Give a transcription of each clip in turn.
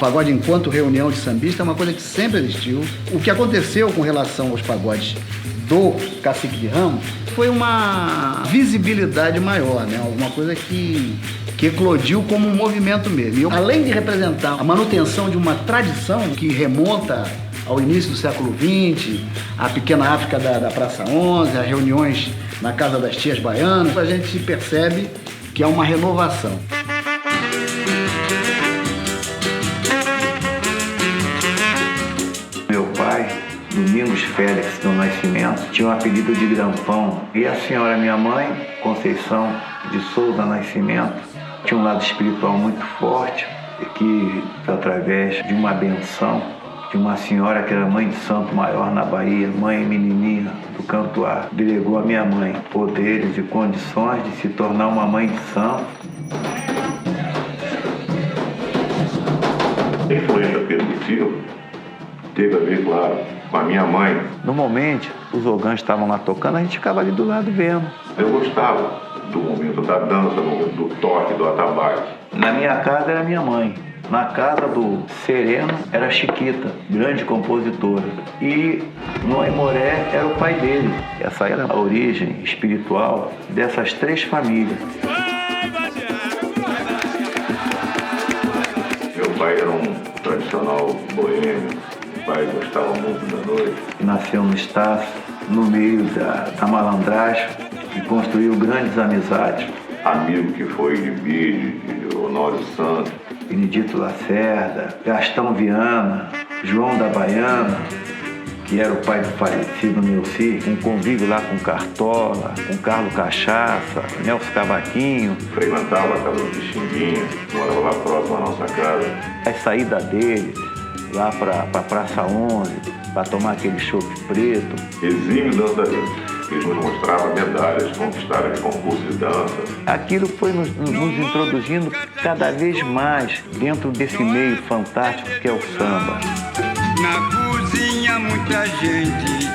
pagode enquanto reunião de sambista é uma coisa que sempre existiu. O que aconteceu com relação aos pagodes do Cacique de Ramos foi uma visibilidade maior, né? Alguma coisa que eclodiu como um movimento mesmo. E além de representar a manutenção de uma tradição que remonta ao início do século XX, a pequena África da Praça 11, as reuniões na Casa das Tias Baianas, a gente percebe que há uma renovação. Meu pai, Domingos Félix do Nascimento, tinha o apelido de Grampão. E a senhora, minha mãe, Conceição de Souza Nascimento, tinha um lado espiritual muito forte, que através de uma benção de uma senhora que era mãe de santo maior na Bahia, mãe menininha do Cantuário, delegou à minha mãe poderes e condições de se tornar uma mãe de santo. A influência permissiva teve a ver, claro, com a minha mãe. Normalmente, os orgãs estavam lá tocando, a gente ficava ali do lado vendo. Eu gostava do momento da dança, do momento do toque, do atabaque. Na minha casa era minha mãe. Na casa do Sereno era Chiquita, grande compositora. E no Aimoré era o pai dele. Essa era a origem espiritual dessas três famílias. Meu pai era um tradicional boêmio. Meu pai gostava muito da noite. Nasceu no Estácio, no meio da malandragem, e construiu grandes amizades. Amigo que foi de Bide, de Honório Santos, Benedito Lacerda, Gastão Viana, João da Baiana, que era o pai do falecido Neuci, um convívio lá com Cartola, com Carlos Cachaça, Nelson Cavaquinho. Frequentava a casa do Pixinguinha, morava lá próximo à nossa casa. A saída deles lá para Praça 11, para tomar aquele chope preto. Exímio dançarino. Eles nos mostravam medalhas conquistadas de concurso de dança. Aquilo foi nos introduzindo cada vez mais dentro desse meio fantástico que é o samba. Na cozinha muita gente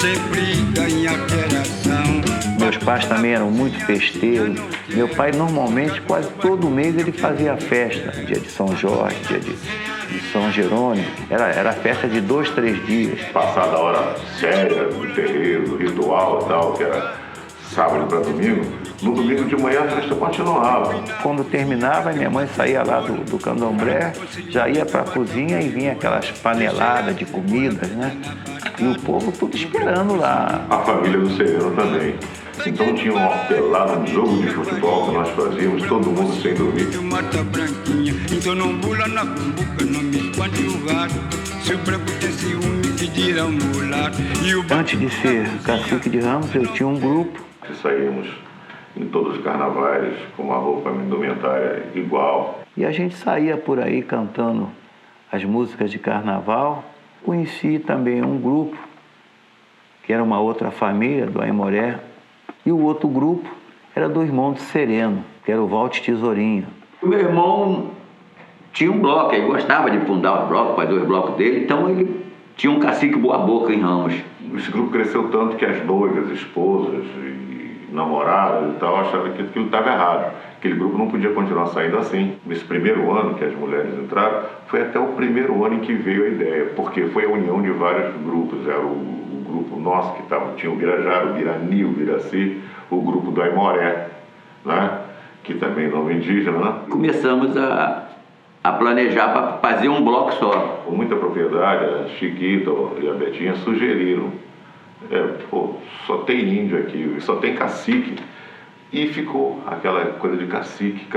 sempre ganha alteração. Meus pais também eram muito festeiros. Meu pai normalmente quase todo mês ele fazia festa, dia de São Jorge, dia de São Jerônimo. Era festa de 2, 3 dias. Passada a hora séria do terreiro, do ritual e tal, que era sábado para domingo, no domingo de manhã a festa continuava. Quando terminava, minha mãe saía lá do candomblé, já ia para a cozinha e vinha aquelas paneladas de comidas, né? E o povo tudo esperando lá. A família do Sereno também. Então tinha uma pelada, um jogo de futebol que nós fazíamos, todo mundo sem dormir. Antes de ser Cacique de Ramos, eu tinha um grupo. Saímos em todos os carnavais com uma roupa indumentária igual. E a gente saía por aí cantando as músicas de carnaval. Conheci também um grupo, que era uma outra família, do Aimoré. E o outro grupo era do irmão do Sereno, que era o Walter Tesourinha. O meu irmão tinha um bloco, ele gostava de fundar o bloco, fazer os blocos dele, então ele tinha um cacique boa boca em Ramos. Esse grupo cresceu tanto que as noivas, esposas e namoradas e tal achavam que aquilo estava errado. Aquele grupo não podia continuar saindo assim. Nesse primeiro ano que as mulheres entraram, foi até o primeiro ano em que veio a ideia, porque foi a união de vários grupos. Era o grupo nosso que tinha o Birajara, o Birani, o Biraci, o grupo do Aimoré, né? Que também é nome indígena, né? Começamos a planejar para fazer um bloco só. Com muita propriedade, a Chiquita e a Betinha sugeriram, só tem índio aqui, só tem cacique. E ficou aquela coisa de cacique.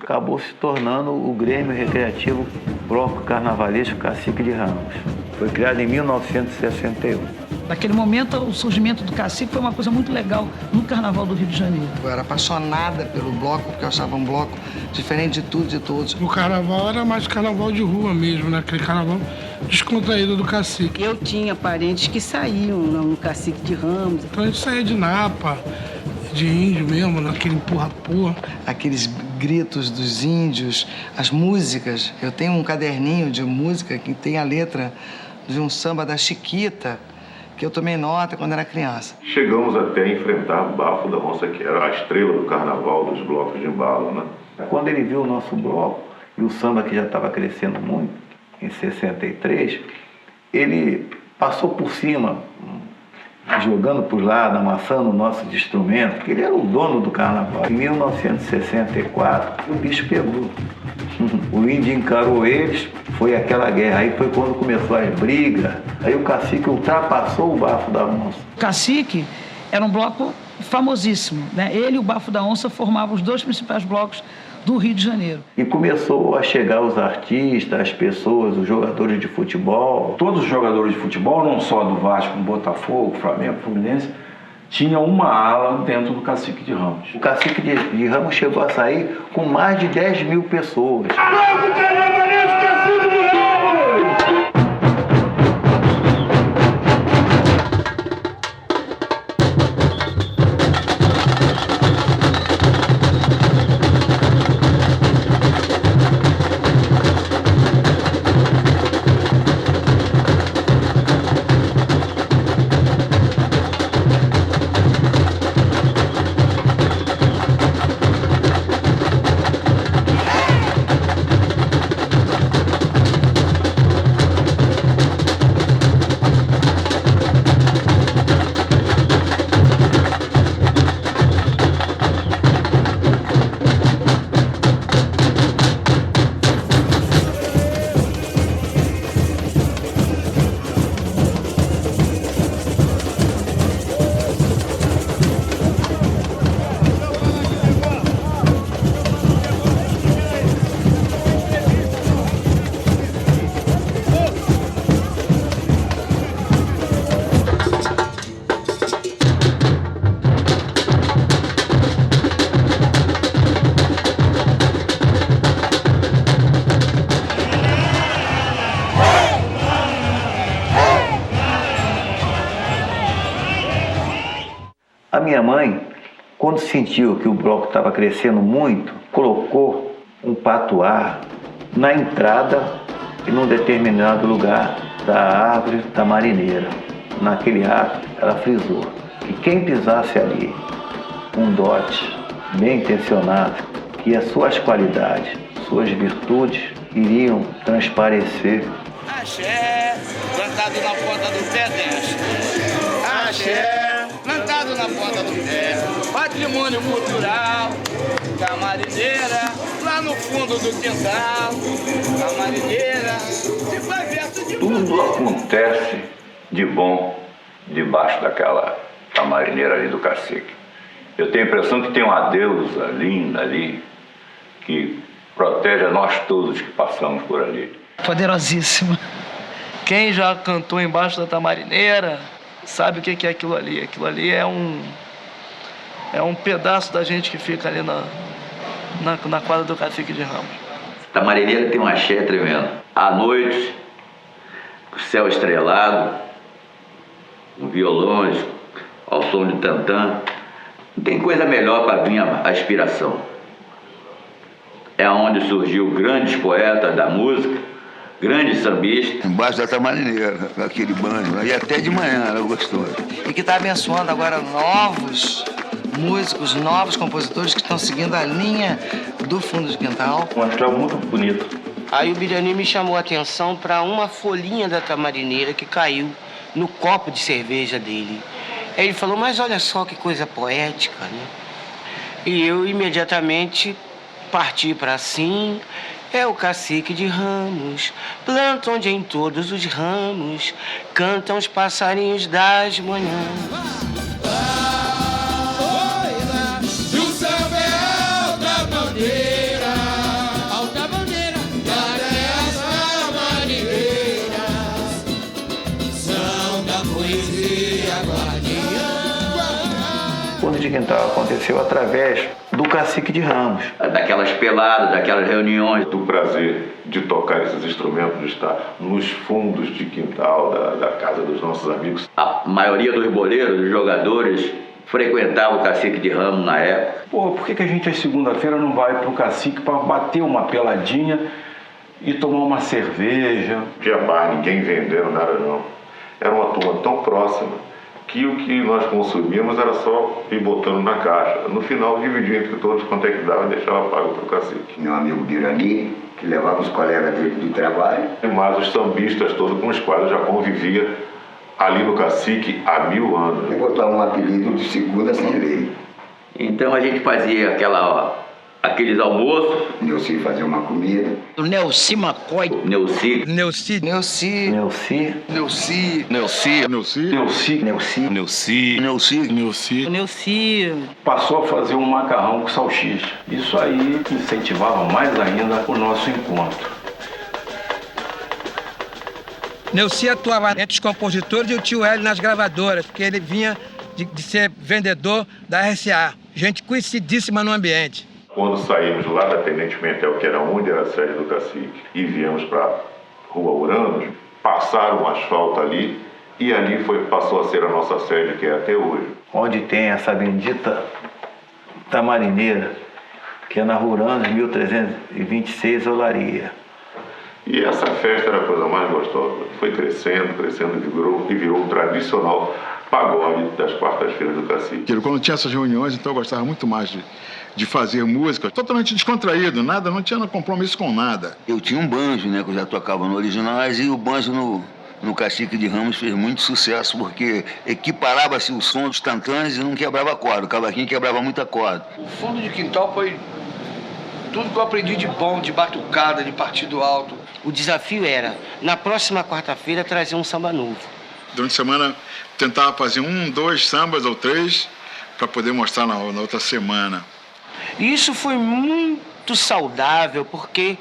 Acabou se tornando o Grêmio Recreativo Bloco Carnavalesco Cacique de Ramos. Foi criado em 1961. Naquele momento, o surgimento do cacique foi uma coisa muito legal no Carnaval do Rio de Janeiro. Eu era apaixonada pelo bloco, porque eu achava um bloco diferente de tudo e de todos. O carnaval era mais carnaval de rua mesmo, né? Aquele carnaval descontraído do cacique. Eu tinha parentes que saíam no Cacique de Ramos. Então a gente saía de Napa, de índio mesmo, naquele empurra-purra. Aqueles gritos dos índios, as músicas. Eu tenho um caderninho de música que tem a letra de um samba da Chiquita, que eu tomei nota quando era criança. Chegamos até a enfrentar Bafo da Onça, que era a estrela do carnaval dos blocos de embalo, né? Quando ele viu o nosso bloco e o samba que já estava crescendo muito, em 63, ele passou por cima, jogando por lado, amassando nossos instrumentos, porque ele era o dono do carnaval. Em 1964, o bicho pegou. O índio encarou eles, foi aquela guerra. Aí foi quando começou as brigas. Aí o cacique ultrapassou o Bafo da Onça. O Cacique era um bloco famosíssimo, né? Ele e o Bafo da Onça formavam os dois principais blocos do Rio de Janeiro. E começou a chegar os artistas, as pessoas, os jogadores de futebol. Todos os jogadores de futebol, não só do Vasco, Botafogo, Flamengo, Fluminense, tinham uma ala dentro do Cacique de Ramos. O Cacique de Ramos chegou a sair com mais de 10 mil pessoas. A minha mãe, quando sentiu que o bloco estava crescendo muito, colocou um patuá na entrada e num determinado lugar da árvore da marineira. Naquele ato, ela frisou que quem pisasse ali, um dote bem intencionado, que as suas qualidades, suas virtudes iriam transparecer. Axé, plantado na ponta do pé, desce. Axé, plantado na ponta do pé. Patrimônio cultural da marineira, lá no fundo do quintal. A marineira, de perto de tudo acontece de bom debaixo daquela marineira ali do Cacique. Eu tenho a impressão que tem uma deusa linda ali que protege a nós todos que passamos por ali. Poderosíssima. Quem já cantou embaixo da tamarineira sabe o que é aquilo ali. Aquilo ali é um pedaço da gente que fica ali na quadra do Cacique de Ramos. Tamarineira tem um axé tremendo. À noite, o céu estrelado, violões, ao som de tantã. Não tem coisa melhor para vir a inspiração. É onde surgiu grandes poetas da música, grandes sambistas. Embaixo da tamarineira, aquele banho, e até de manhã era gostoso. E que está abençoando agora novos músicos, novos compositores que estão seguindo a linha do Fundo de Quintal. Um astral muito bonito. Aí o Birani me chamou a atenção para uma folhinha da tamarineira que caiu no copo de cerveja dele. Aí ele falou, mas olha só que coisa poética, né? E eu imediatamente parti para assim, é o Cacique de Ramos, planta onde em todos os ramos cantam os passarinhos das manhãs. O Fundo de Quintal aconteceu através do Cacique de Ramos. Daquelas peladas, daquelas reuniões. Do prazer de tocar esses instrumentos, de estar nos fundos de quintal da casa dos nossos amigos. A maioria dos boleiros, dos jogadores, frequentava o Cacique de Ramos na época. Pô, por que a gente, às segunda-feira, não vai pro Cacique para bater uma peladinha e tomar uma cerveja? Não tinha bar, ninguém vendendo nada não. Era uma turma tão próxima que o que nós consumíamos era só ir botando na caixa. No final, dividia entre todos quanto é que dava e deixava pago para o Cacique. Meu amigo Birani que levava os colegas dele do trabalho. Mas os sambistas todos com os quais eu já convivia ali no Cacique há 1000 anos. Eu botava um apelido de segunda sem lei. Então a gente fazia aqueles almoços. Neuci fazia uma comida. O Neuci McCoy. Neuci. Neuci. Neuci. Neuci. Neuci. Neuci. Neuci. Neuci. Passou a fazer um macarrão com salsicha. Isso aí incentivava mais ainda o nosso encontro. Neuci atuava entre os compositores e o tio Hélio nas gravadoras, porque ele vinha de ser vendedor da RCA. Gente conhecidíssima no ambiente. Quando saímos lá da Tenente Pimentel, que era onde era a sede do Cacique, e viemos para Rua Uranos, passaram um asfalto ali, e ali passou a ser a nossa sede, que é até hoje. Onde tem essa bendita tamarineira, que é na Rua Uranos, 1326, Olaria. E essa festa era a coisa mais gostosa. Foi crescendo e virou um tradicional pagode das quartas-feiras do Cacique. Quando tinha essas reuniões, então eu gostava muito mais de fazer música, totalmente descontraído, não tinha compromisso com nada. Eu tinha um banjo, né, que eu já tocava no Originais, e o banjo no Cacique de Ramos fez muito sucesso, porque equiparava-se o som dos tantãs e não quebrava corda. O cavaquinho quebrava muita corda. O fundo de quintal foi tudo que eu aprendi de bom, de batucada, de partido alto. O desafio era, na próxima quarta-feira, trazer um samba novo. Durante a semana, tentava fazer 1, 2 sambas ou 3 para poder mostrar na outra semana. E isso foi muito saudável, porque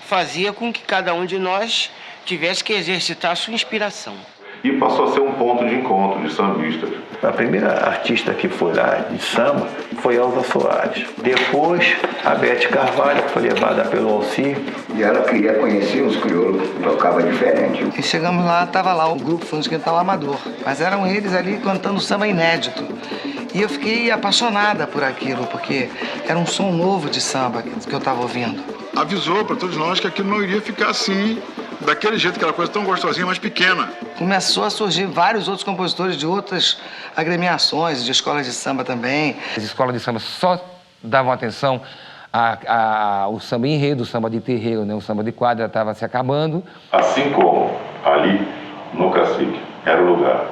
fazia com que cada um de nós tivesse que exercitar a sua inspiração. E passou a ser um ponto de encontro de sambistas. A primeira artista que foi lá de samba foi Elza Soares. Depois, a Bete Carvalho, que foi levada pelo Alcir. E ela queria conhecer os crioulos, tocava diferente. E chegamos lá, estava lá o grupo Fundo de Quintal Amador. Mas eram eles ali cantando samba inédito. E eu fiquei apaixonada por aquilo, porque era um som novo de samba que eu estava ouvindo. Avisou para todos nós que aquilo não iria ficar assim, daquele jeito, aquela coisa tão gostosinha, mas pequena. Começou a surgir vários outros compositores de outras agremiações, de escolas de samba também. As escolas de samba só davam atenção ao samba enredo, o samba de terreiro, né? O samba de quadra estava se acabando. Assim como ali no Cacique era o lugar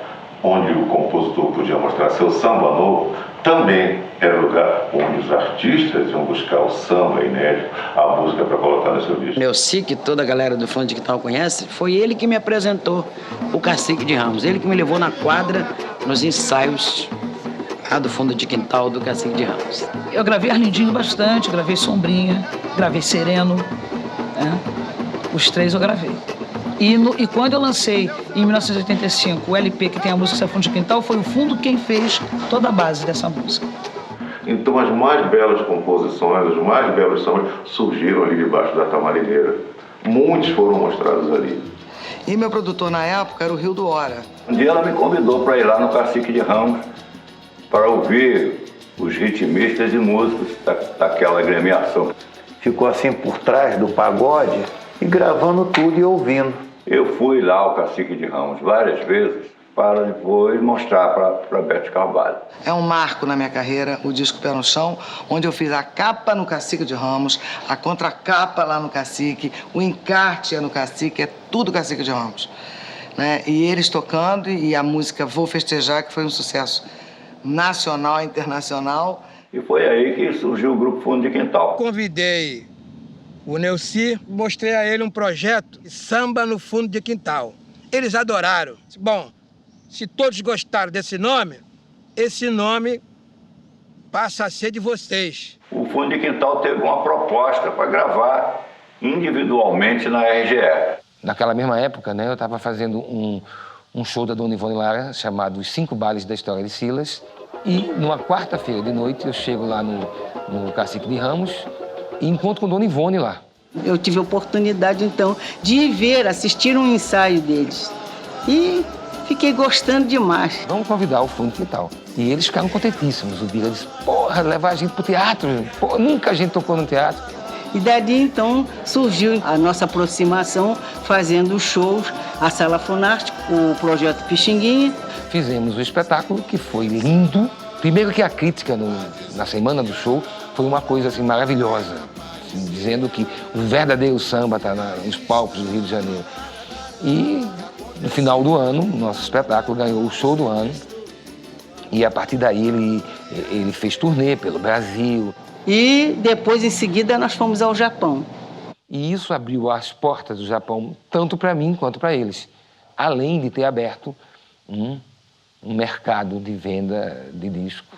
onde o compositor podia mostrar seu samba novo, também era o lugar onde os artistas iam buscar o samba inédito, a música para colocar no seu disco. Neuci, que toda a galera do Fundo de Quintal conhece, foi ele que me apresentou o Cacique de Ramos. Ele que me levou na quadra, nos ensaios lá do Fundo de Quintal do Cacique de Ramos. Eu gravei Arlindinho bastante, gravei Sombrinha, gravei Sereno, né? Os 3 eu gravei. E quando eu lancei, em 1985, o LP que tem a música Fundo de Quintal, foi o Fundo quem fez toda a base dessa música. Então as mais belas composições, os mais belos sambas surgiram ali debaixo da tamarineira. Muitos foram mostrados ali. E meu produtor na época era o Rio do Hora. Um dia ela me convidou para ir lá no Cacique de Ramos para ouvir os ritmistas e músicos daquela agremiação. Ficou assim por trás do pagode e gravando tudo e ouvindo. Eu fui lá ao Cacique de Ramos várias vezes para depois mostrar para Bete Carvalho. É um marco na minha carreira, o disco Pé no Chão, onde eu fiz a capa no Cacique de Ramos, a contracapa lá no Cacique, o encarte é no Cacique, é tudo Cacique de Ramos. Né? E eles tocando e a música Vou Festejar, que foi um sucesso nacional e internacional. E foi aí que surgiu o Grupo Fundo de Quintal. Convidei o Neuci, mostrei a ele um projeto de samba no Fundo de Quintal. Eles adoraram. Bom, se todos gostaram desse nome, esse nome passa a ser de vocês. O Fundo de Quintal teve uma proposta para gravar individualmente na RGE. Naquela mesma época, né, eu estava fazendo um show da Dona Ivone Lara chamado Os 5 Bailes da História de Silas. E numa quarta-feira de noite eu chego lá no Cacique de Ramos e encontro com Dona Ivone lá. Eu tive a oportunidade, então, de ver, assistir um ensaio deles. E fiquei gostando demais. Vamos convidar o Fundo de Quintal. E eles ficaram contentíssimos. O Bira disse, porra, levar a gente pro teatro. Porra, nunca a gente tocou no teatro. E dali, então, surgiu a nossa aproximação, fazendo shows, a Sala Funarte, o Projeto Pixinguinha. Fizemos o espetáculo, que foi lindo. Primeiro que a crítica na semana do show foi uma coisa assim maravilhosa. dizendo que o verdadeiro samba está nos palcos do Rio de Janeiro. E no final do ano, nosso espetáculo ganhou o show do ano. E a partir daí ele fez turnê pelo Brasil. E depois, em seguida, nós fomos ao Japão. E isso abriu as portas do Japão, tanto para mim quanto para eles. Além de ter aberto um mercado de venda de disco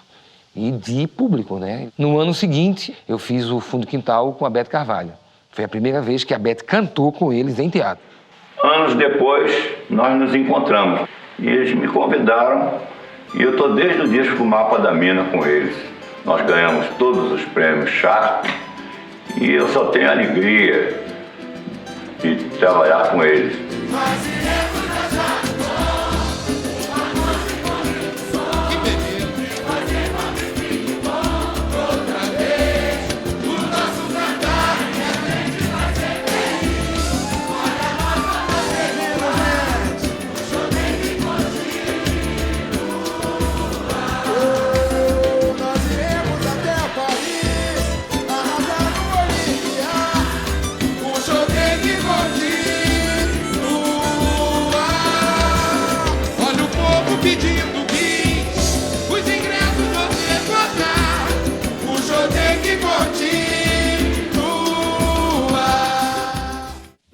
e de público, né? No ano seguinte, eu fiz o Fundo de Quintal com a Beth Carvalho. Foi a primeira vez que a Beth cantou com eles em teatro. Anos depois, nós nos encontramos e eles me convidaram e eu estou desde o disco Mapa da Mina com eles. Nós ganhamos todos os prêmios Sharp e eu só tenho alegria de trabalhar com eles.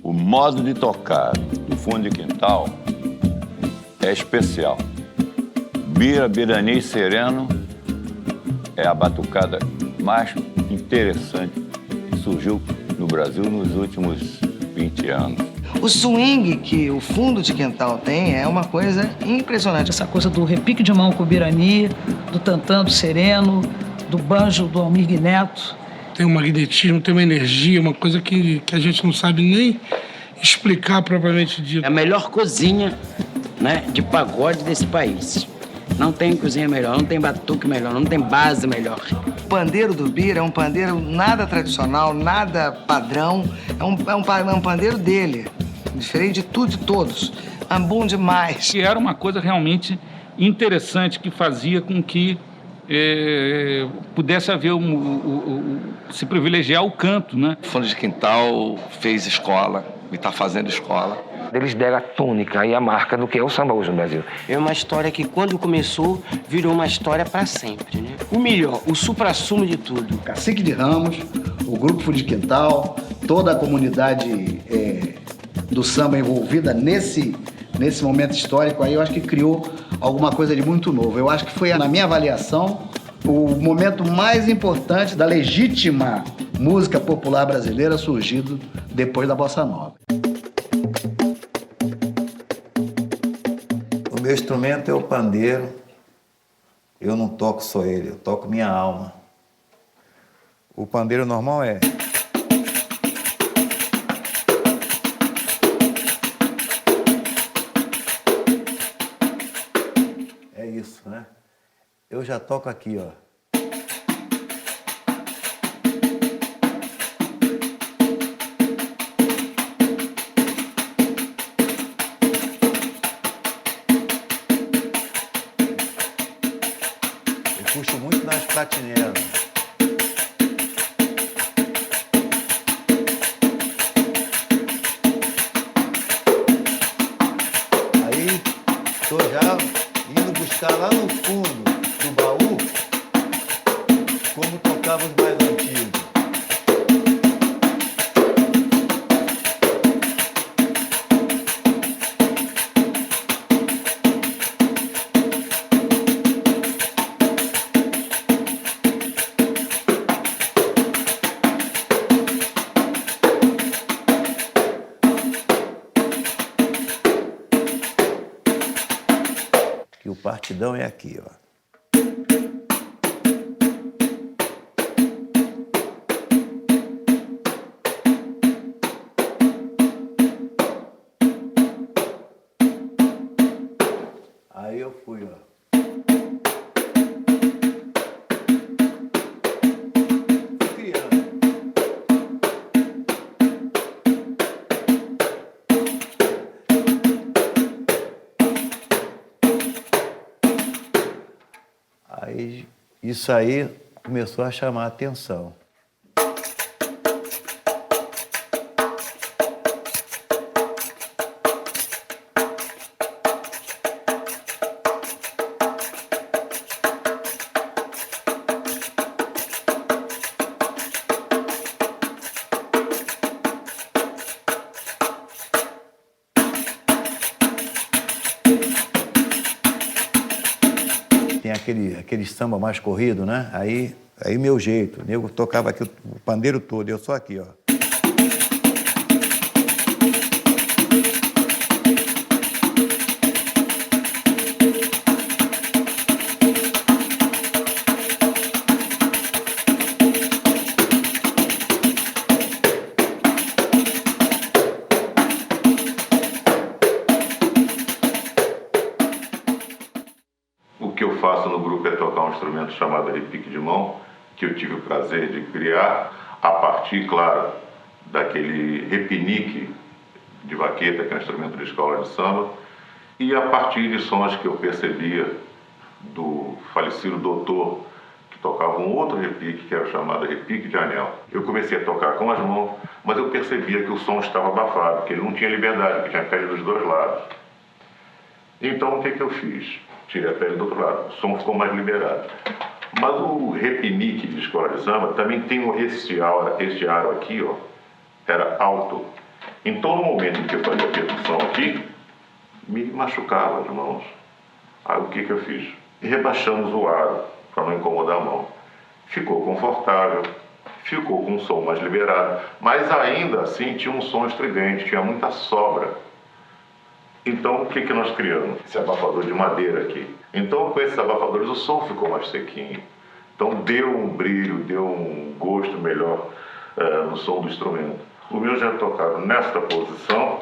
O modo de tocar do Fundo de Quintal é especial. Bira, Birani e Sereno é a batucada mais interessante que surgiu no Brasil nos últimos 20 anos. O swing que o Fundo de Quintal tem é uma coisa impressionante. Essa coisa do repique de mão com o Birani, do tantã do Sereno, do banjo do Almir Neto. Tem um magnetismo, tem uma energia, uma coisa que a gente não sabe nem explicar propriamente dito. É a melhor cozinha, né, de pagode desse país. Não tem cozinha melhor, não tem batuque melhor, não tem base melhor. O pandeiro do Bira é um pandeiro nada tradicional, nada padrão. É um pandeiro dele, diferente de tudo e de todos. É bom demais. E era uma coisa realmente interessante que fazia com que pudesse haver se privilegiar o canto, né? O Fundo de Quintal fez escola e está fazendo escola. Eles deram a tônica e a marca do que é o samba hoje no Brasil. É uma história que, quando começou, virou uma história para sempre, né? O melhor, o suprassumo de tudo. Cacique de Ramos, o Grupo Fundo de Quintal, toda a comunidade do samba envolvida nesse momento histórico aí, eu acho que criou alguma coisa de muito novo. Eu acho que foi, na minha avaliação, o momento mais importante da legítima música popular brasileira surgido depois da Bossa Nova. O meu instrumento é o pandeiro. Eu não toco só ele, eu toco minha alma. O pandeiro normal é... É isso, né? Eu já toco aqui, ó. Puxo muito nas platinelas. Aí, tô já indo buscar lá no fundo do baú como tocava os mais antigos. Que o partidão é aqui, ó. Aí eu fui, ó. Aí, isso aí começou a chamar a atenção. aquele samba mais corrido, né? Aí meu jeito, o nego tocava aqui o pandeiro todo, eu só aqui, ó. O que eu faço no grupo é tocar um instrumento chamado repique de mão, que eu tive o prazer de criar a partir, claro, daquele repinique de vaqueta, que é um instrumento de escola de samba, e a partir de sons que eu percebia do falecido doutor, que tocava um outro repique, que era o chamado repique de anel. Eu comecei a tocar com as mãos, mas eu percebia que o som estava abafado, que ele não tinha liberdade, que tinha pele dos dois lados. Então, o que eu fiz? Tirei a pele do outro lado, o som ficou mais liberado. Mas o repinique de escola de samba também tem este aro aqui, ó, era alto. Então, no momento em que eu fazia a percussão aqui, me machucava as mãos. Aí, o que eu fiz? Rebaixamos o aro, para não incomodar a mão. Ficou confortável, ficou com um som mais liberado, mas ainda assim tinha um som estridente, tinha muita sobra. Então, o que nós criamos? Esse abafador de madeira aqui. Então, com esses abafadores, o som ficou mais sequinho. Então, deu um brilho, deu um gosto melhor no som do instrumento. O meu já é tocado nesta posição,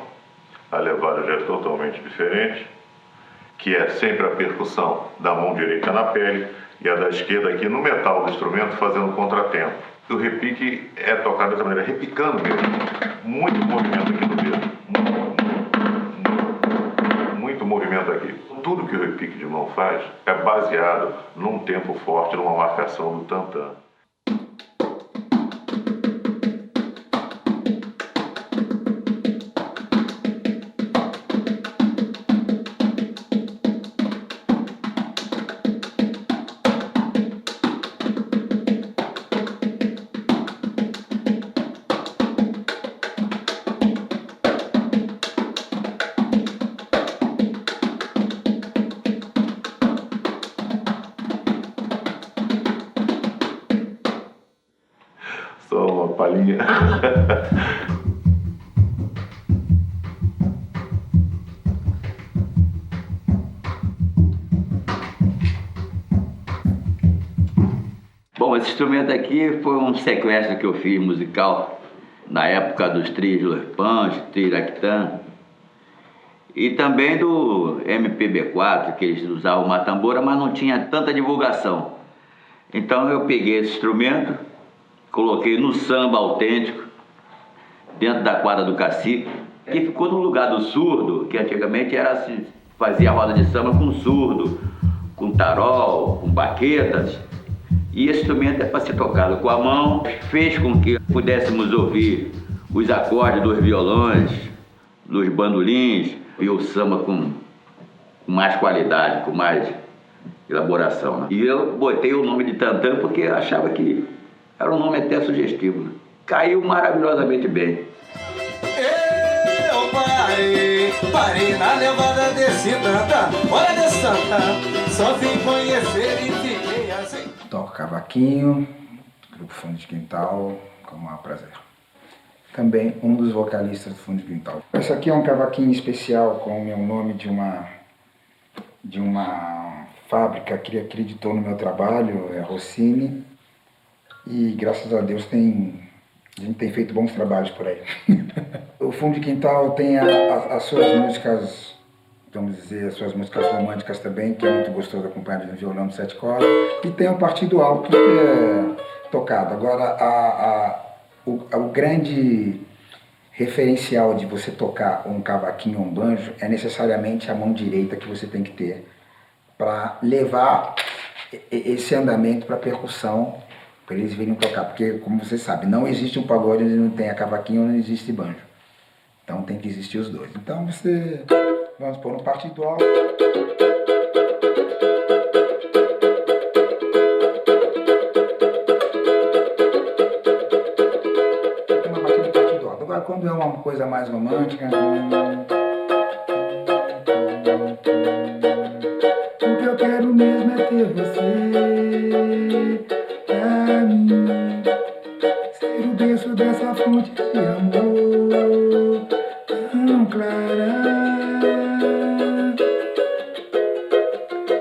a levada já é totalmente diferente, que é sempre a percussão da mão direita na pele e a da esquerda aqui no metal do instrumento, fazendo contratempo. O repique é tocado dessa maneira, repicando mesmo. Muito movimento aqui no dedo. Muito movimento aqui. Tudo que o repique de mão faz é baseado num tempo forte, numa marcação do tantã. Só uma palhinha. Bom, esse instrumento aqui foi um sequestro que eu fiz musical na época dos trios Los Panchos, trio Iraquitã, e também do MPB4, que eles usavam uma tambora, mas não tinha tanta divulgação. Então eu peguei esse instrumento, coloquei no samba autêntico, dentro da quadra do Cacique, que ficou no lugar do surdo, que antigamente era assim, fazia roda de samba com surdo, com tarol, com baquetas. E esse instrumento é para ser tocado com a mão, fez com que pudéssemos ouvir os acordes dos violões, dos bandolins, e o samba com mais qualidade, com mais elaboração, né? E eu botei o nome de Tantã porque achava que era um nome até sugestivo, né? Caiu maravilhosamente bem. Eu parei na levada desse Tantã, olha desse Tantã, só vim conhecer e fiquei assim. Toco cavaquinho, grupo Fundo de Quintal, com o maior prazer. Também um dos vocalistas do Fundo de Quintal. Esse aqui é um cavaquinho especial com o meu nome de uma fábrica que acreditou no meu trabalho, é Rossini. E graças a Deus a gente tem feito bons trabalhos por aí. O Fundo de Quintal tem as suas músicas, vamos dizer, as suas músicas românticas também, que é muito gostoso acompanhar no violão de 7 cordas. E tem o partido alto que é tocado. Agora, o grande referencial de você tocar um cavaquinho ou um banjo é necessariamente a mão direita que você tem que ter para levar esse andamento para a percussão, para eles virem tocar, porque, como você sabe, não existe um pagode onde não tem a cavaquinho ou não existe banjo. Então tem que existir os dois. Então você, vamos pôr no partido alto. Tem uma batida de partido alto. Agora quando é uma coisa mais romântica, o que eu quero mesmo é ter você pra mim, ser o berço dessa fonte de amor tão clara.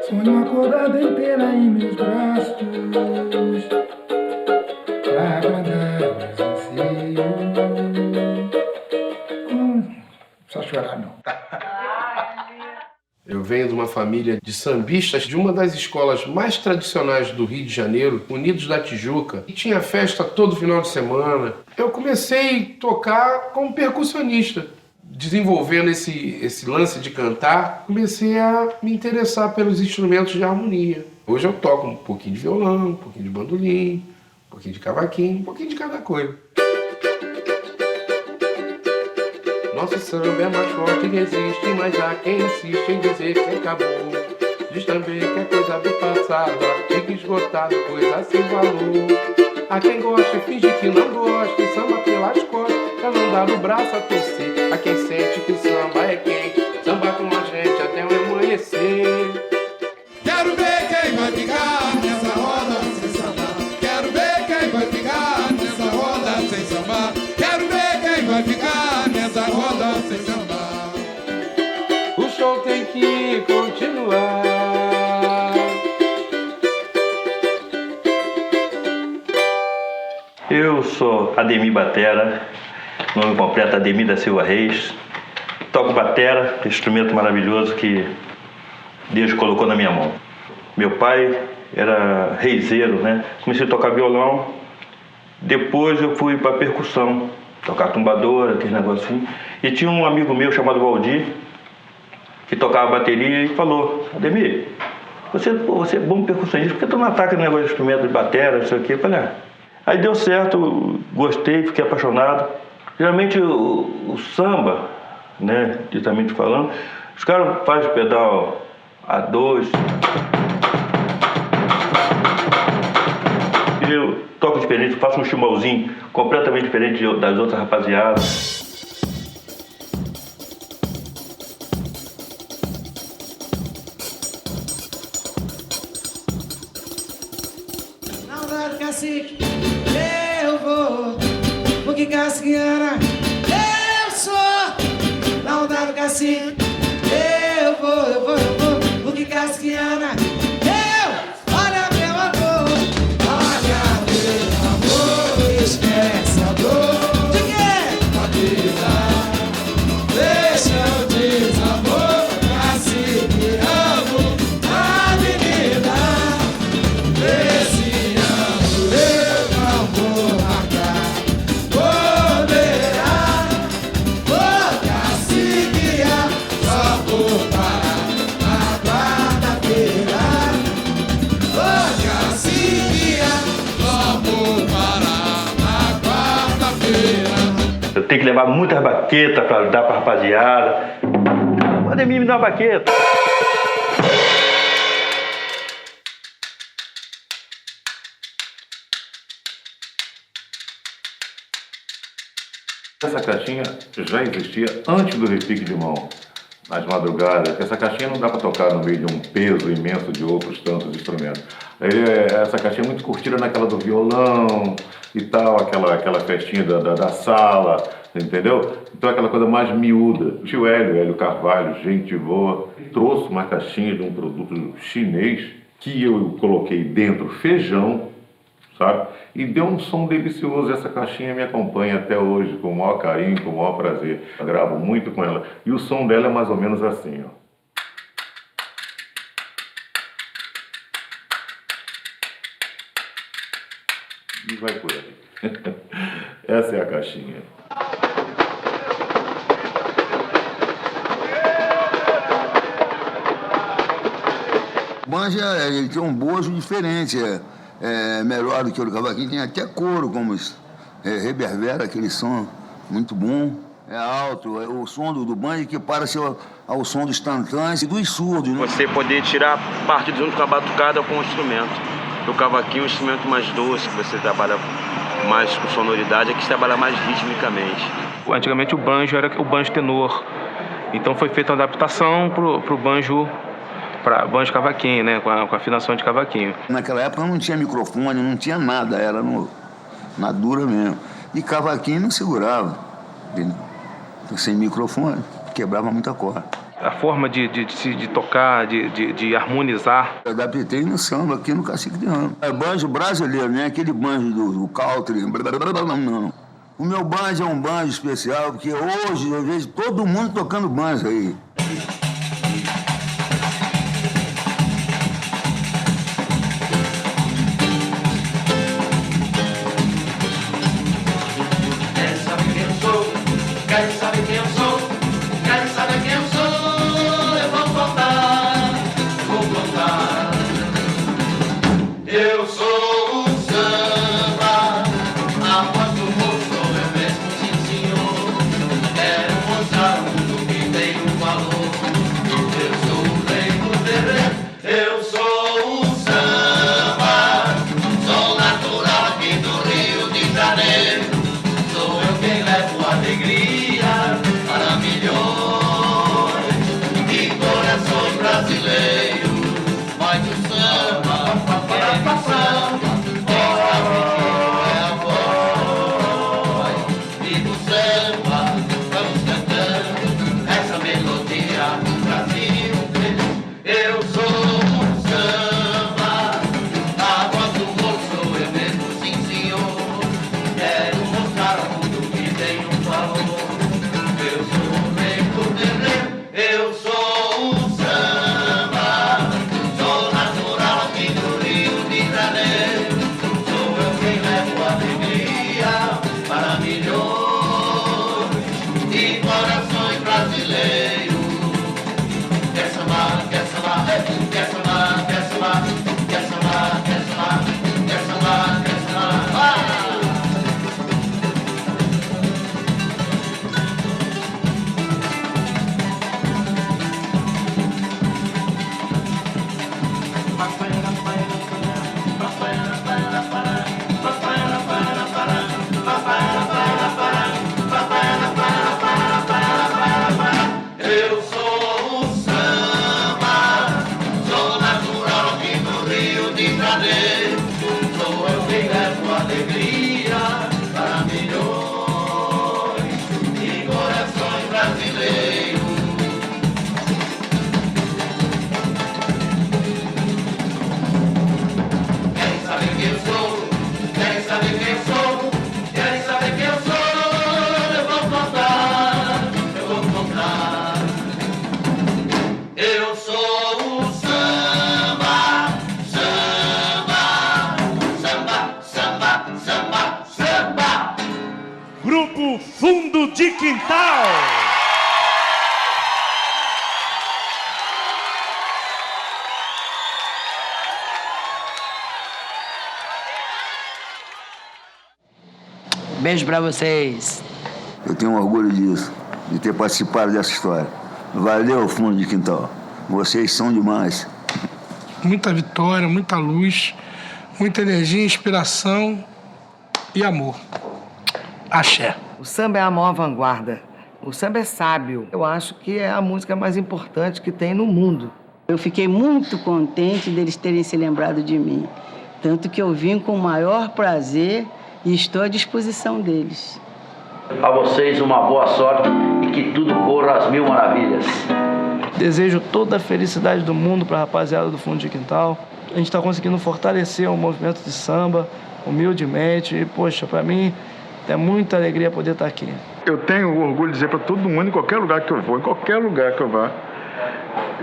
Sonho acordado inteira em meus braços pra agradar meus anseios. Não precisa chorar, não. Eu venho de uma família de sambistas de uma das escolas mais tradicionais do Rio de Janeiro, Unidos da Tijuca, e tinha festa todo final de semana. Eu comecei a tocar como percussionista. Desenvolvendo esse lance de cantar, comecei a me interessar pelos instrumentos de harmonia. Hoje eu toco um pouquinho de violão, um pouquinho de bandolim, um pouquinho de cavaquinho, um pouquinho de cada coisa. Nosso samba é mais forte que existe, mas há quem insiste em dizer que acabou. Diz também que é coisa do passado, artigo esgotado, coisa sem valor. Há quem gosta e finge que não gosta, e samba pelas costas, pra não dar o braço a torcer. Há quem sente que o samba é quem samba com a gente até o amanhecer. Quero ver quem vai ficar nessa roda sem sambar. Quero ver quem vai ficar nessa roda sem sambar. Quero ver quem vai ficar nessa roda sem sambar. O show tem que continuar. Eu sou Ademir Batera, nome completo Ademir da Silva Reis. Toco batera, instrumento maravilhoso que Deus colocou na minha mão. Meu pai era reiseiro, né? Comecei a tocar violão, depois eu fui para percussão, tocar tumbadora, aquele negocinho. E tinha um amigo meu chamado Valdir, que tocava bateria e falou: Ademir, você é bom percussionista, por que tu não ataca no negócio de instrumento de batera, isso aqui? Eu falei, Aí deu certo, gostei, fiquei apaixonado. Geralmente o samba, né, diretamente falando, os caras fazem pedal A2. Eu toco diferente, faço um chimbauzinho completamente diferente das outras rapaziadas. Saudade cacique, eu vou, porque casqueira eu sou. Saudade cacique, eu vou, porque casqueira eu. Olha meu amor, esquece a dor. De quê? Da vida, deixa o desamor, cacique, amo a avenida. Esse ano eu não vou marcar bobeira, vou caciquear, só vou parar na quarta-feira. Vou caciquear, só vou parar na quarta-feira. Eu tenho que levar muitas baquetas para dar para a rapaziada. O Ademir me dá uma baqueta. Essa caixinha já existia antes do repique de mão, nas madrugadas. Essa caixinha não dá para tocar no meio de um peso imenso de outros tantos instrumentos. Essa caixinha é muito curtida naquela do violão e tal, aquela festinha da sala, entendeu? Então aquela coisa mais miúda. O tio Hélio Carvalho, gente boa, trouxe uma caixinha de um produto chinês que eu coloquei dentro feijão, sabe? E deu um som delicioso. Essa caixinha me acompanha até hoje, com o maior carinho, com o maior prazer. Eu gravo muito com ela. E o som dela é mais ou menos assim, ó. E vai por aí. Essa é a caixinha. O banjo, ele tem um bojo diferente, é melhor do que o do cavaquinho, tem até coro, como reverbera aquele som muito bom, é alto, o som do banjo que parece ao som dos tantãs e dos surdos. Né? Você poder tirar partido junto com a batucada com o instrumento. O cavaquinho é um instrumento mais doce, que você trabalha mais com sonoridade, aqui você trabalha mais ritmicamente. Antigamente o banjo era o banjo tenor, então foi feita uma adaptação pro banjo banjo cavaquinho, né? Com afinação de cavaquinho. Naquela época não tinha microfone, não tinha nada, era na dura mesmo. E cavaquinho não segurava, sem microfone, quebrava muita corda. A forma de tocar, de harmonizar. Eu adaptei no samba aqui no Cacique de Ramos. É banjo brasileiro, não é aquele banjo do country, não. O meu banjo é um banjo especial, porque hoje eu vejo todo mundo tocando banjo aí. Quer saber quem eu sou? Quer saber quem eu sou? Quer saber quem eu sou? Eu vou contar, vou contar. Eu sou o samba, a voz do moço, eu mesmo, sim senhor. Quero mostrar ao mundo que tem um valor. Eu sou o rei do terreiro, eu sou o samba. Sou natural aqui do Rio de Janeiro. Sou eu quem levo alegria para milhões de corações brasileiros. Mas o samba é o samba, é a voz. E do samba vamos cantando essa melodia do Brasil. Eu sou o samba, a voz do moço, eu mesmo, sim senhor. Quero mostrar ao mundo que tem um valor. Eu sou o rei do terreiro, eu sou o samba. Sou natural aqui do Rio de Janeiro. Sou eu quem levo alegria para milhões de corações brasileiros. Quer sambar, quer sambar, quer sambar, quer sambar, quer sambar, quer sambar, quer sambar, quer sambar. Ah! Eu sou o samba, sou natural aqui do Rio de Janeiro. Sou eu quem levo alegria para milhões de corações brasileiros. Querem saber quem eu sou? Querem saber quem eu sou? Querem saber quem eu sou? Eu vou contar, eu vou contar. Eu sou o samba, samba, samba, samba, samba, samba. Grupo Fundo de Quintal. Beijo pra vocês. Eu tenho orgulho disso, de ter participado dessa história. Valeu, Fundo de Quintal. Vocês são demais. Muita vitória, muita luz, muita energia, inspiração e amor. Axé. O samba é a maior vanguarda. O samba é sábio. Eu acho que é a música mais importante que tem no mundo. Eu fiquei muito contente deles terem se lembrado de mim. Tanto que eu vim com o maior prazer e estou à disposição deles. A vocês uma boa sorte e que tudo corra às mil maravilhas. Desejo toda a felicidade do mundo para a rapaziada do Fundo de Quintal. A gente está conseguindo fortalecer o movimento de samba, humildemente. E, poxa, para mim é muita alegria poder estar aqui. Eu tenho orgulho de dizer para todo mundo, em qualquer lugar que eu vou, em qualquer lugar que eu vá,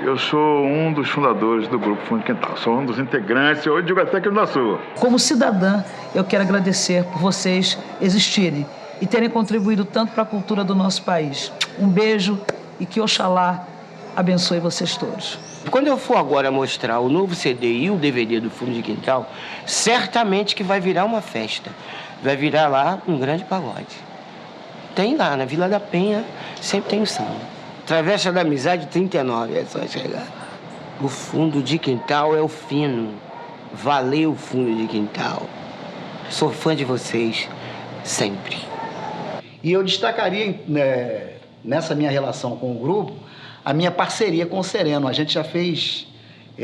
eu sou um dos fundadores do Grupo Fundo de Quintal. Sou um dos integrantes, eu digo até que eu não sou. Como cidadã, eu quero agradecer por vocês existirem e terem contribuído tanto para a cultura do nosso país. Um beijo e que Oxalá abençoe vocês todos. Quando eu for agora mostrar o novo CD e o DVD do Fundo de Quintal, certamente que vai virar uma festa. Vai virar lá um grande pagode. Tem lá, na Vila da Penha, sempre tem o samba. Travessa da Amizade 39, é só chegar. O Fundo de Quintal é o fino. Valeu, Fundo de Quintal. Sou fã de vocês, sempre. E eu destacaria, nessa minha relação com o grupo, a minha parceria com o Sereno. A gente já fez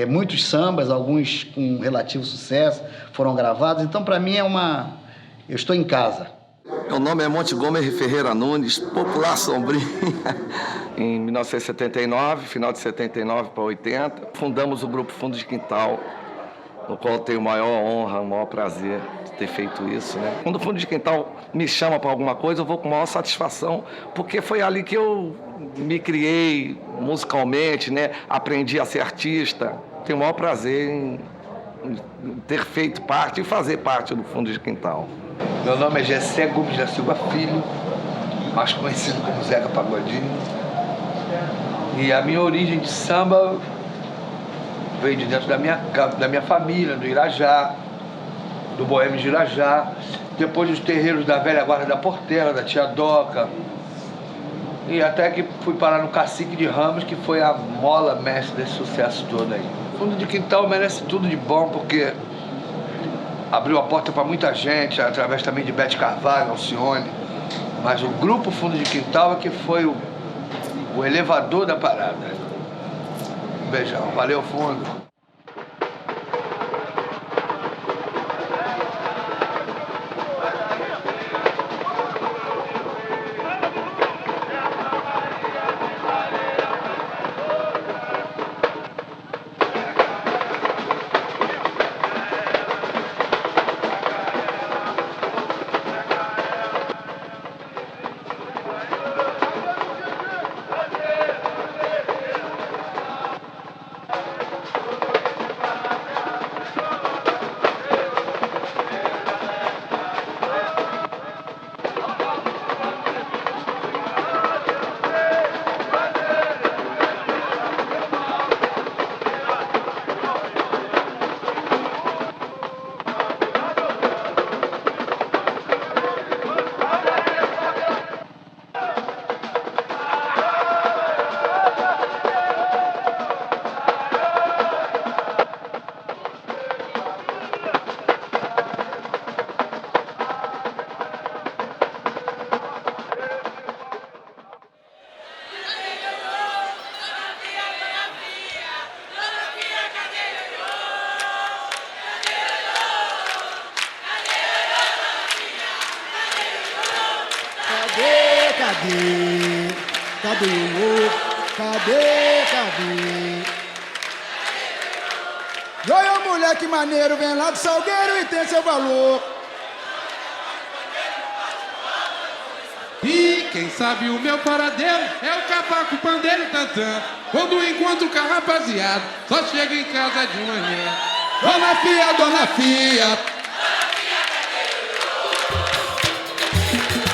muitos sambas, alguns com relativo sucesso, foram gravados. Então, para mim, eu estou em casa. Meu nome é Montgomery Ferreira Nunes, popular Sombrinha. Em 1979, final de 79 para 80, fundamos o Grupo Fundo de Quintal, no qual eu tenho a maior honra, o maior prazer de ter feito isso, né? Quando o Fundo de Quintal me chama para alguma coisa, eu vou com maior satisfação, porque foi ali que eu me criei musicalmente, né? Aprendi a ser artista. Tenho o maior prazer em ter feito parte e fazer parte do Fundo de Quintal. Meu nome é Gessé Gomes da Silva Filho, mais conhecido como Zeca Pagodinho. E a minha origem de samba veio de dentro da minha família, do Irajá, do Boêmio de Irajá, depois dos terreiros da velha guarda da Portela, da Tia Doca, e até que fui parar no Cacique de Ramos, que foi a mola mestre desse sucesso todo aí. O Fundo de Quintal merece tudo de bom, porque abriu a porta para muita gente, através também de Bete Carvalho, Alcione, mas o Grupo Fundo de Quintal é que foi o elevador da parada. Um beijão, valeu, Fundo. Cadê o louco? Cadê? Olha, moleque maneiro, vem lá do Salgueiro e tem seu valor. E quem sabe o meu paradeiro é o cavaco, pandeiro e tantã. Quando encontro com a rapaziada, só chego em casa de manhã. Dona Fia, Dona Fia.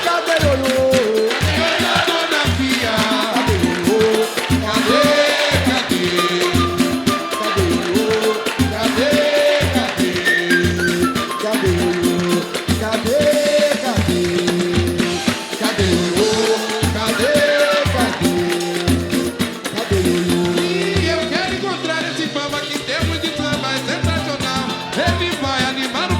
Cadê Lolo? Ele vai animar o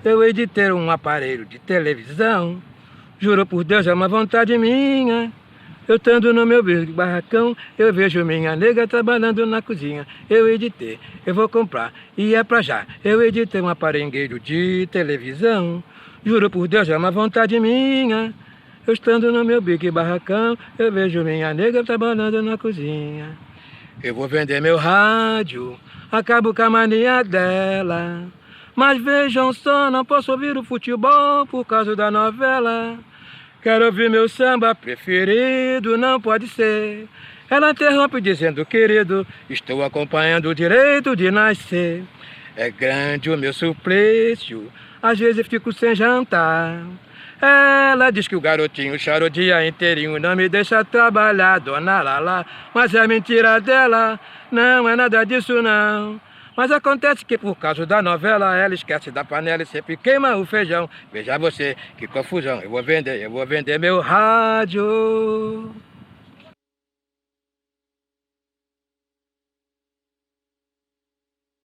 eu hei de ter um aparelho de televisão. Juro por Deus, é uma vontade minha. Eu estando no meu barracão, eu vejo minha nega trabalhando na cozinha. Eu hei de ter, eu vou comprar, e é pra já. Eu hei de ter um aparelho de televisão. Juro por Deus, é uma vontade minha. Eu estando no meu barracão, eu vejo minha nega trabalhando na cozinha. Eu vou vender meu rádio, acabo com a mania dela. Mas vejam só, não posso ouvir o futebol por causa da novela. Quero ouvir meu samba preferido, não pode ser. Ela interrompe dizendo, querido, estou acompanhando o direito de nascer. É grande o meu suplício, às vezes fico sem jantar. Ela diz que o garotinho chora o dia inteirinho, não me deixa trabalhar, dona Lala. Mas é mentira dela, não é nada disso não. Mas acontece que por causa da novela ela esquece da panela e sempre queima o feijão. Veja você, que confusão, eu vou vender meu rádio.